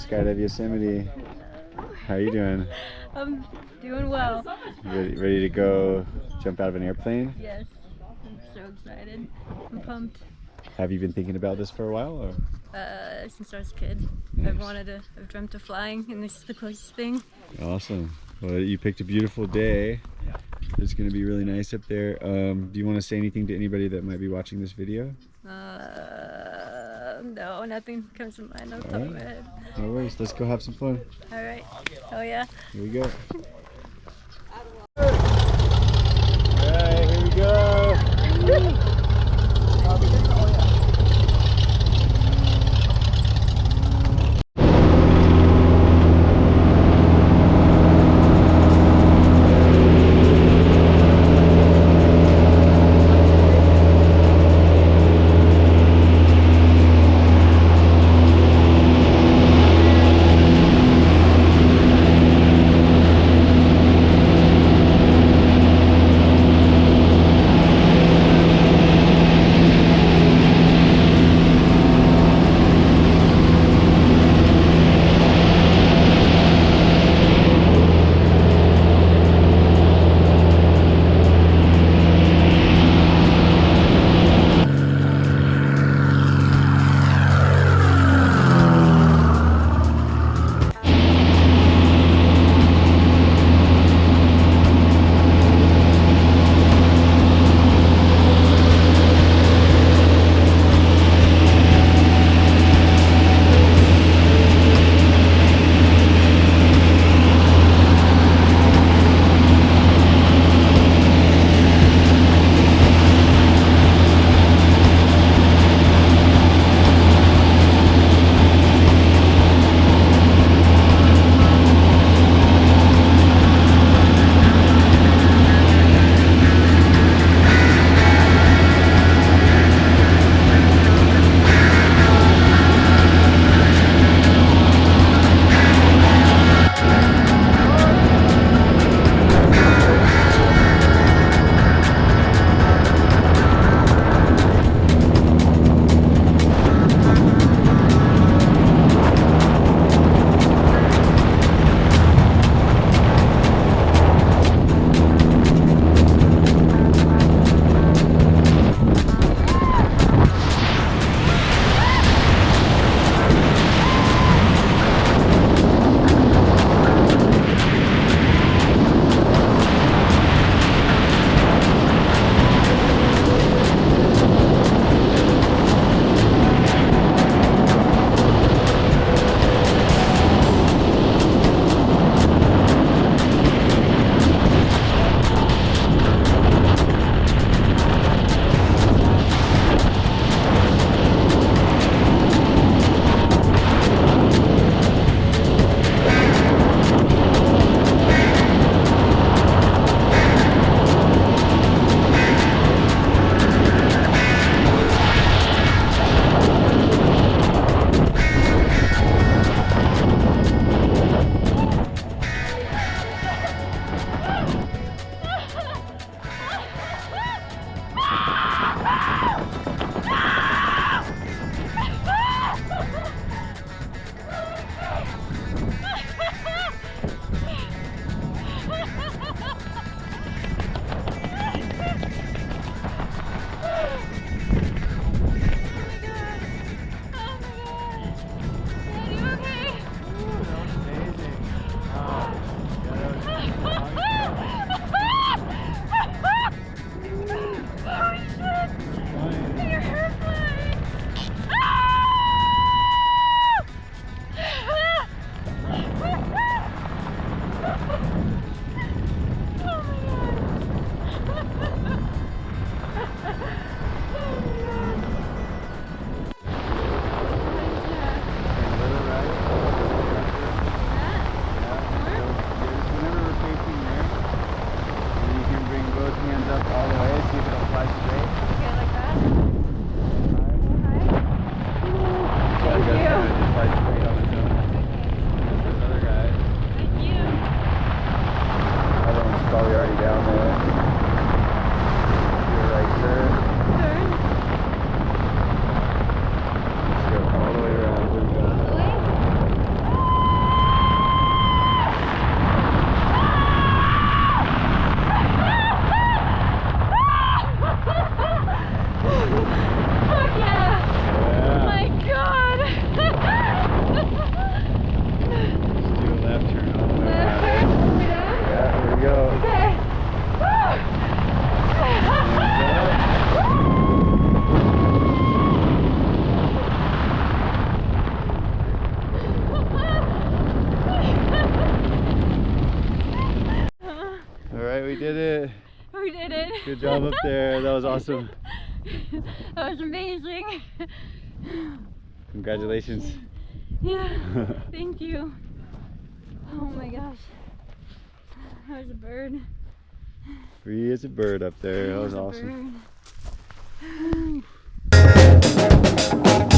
Skydive Yosemite. How are you doing? I'm doing well. Ready to go jump out of an airplane? Yes, I'm so excited. I'm pumped. Have you been thinking about this for a while? Or? Since I was a kid. Nice. I've dreamt of flying, and this is the closest thing. Awesome. Well, you picked a beautiful day. It's going to be really nice up there. Do you want to say anything to anybody that might be watching this video? No, nothing comes to mind. I'll top of my head. No worries. Let's go have some fun. All right. Oh yeah. Here we go. All right, here we go. We did it. Good job up there. That was awesome. That was amazing. Congratulations. Yeah, thank you. Oh my gosh. That was a bird. Free as a bird up there. That was That awesome. was a bird.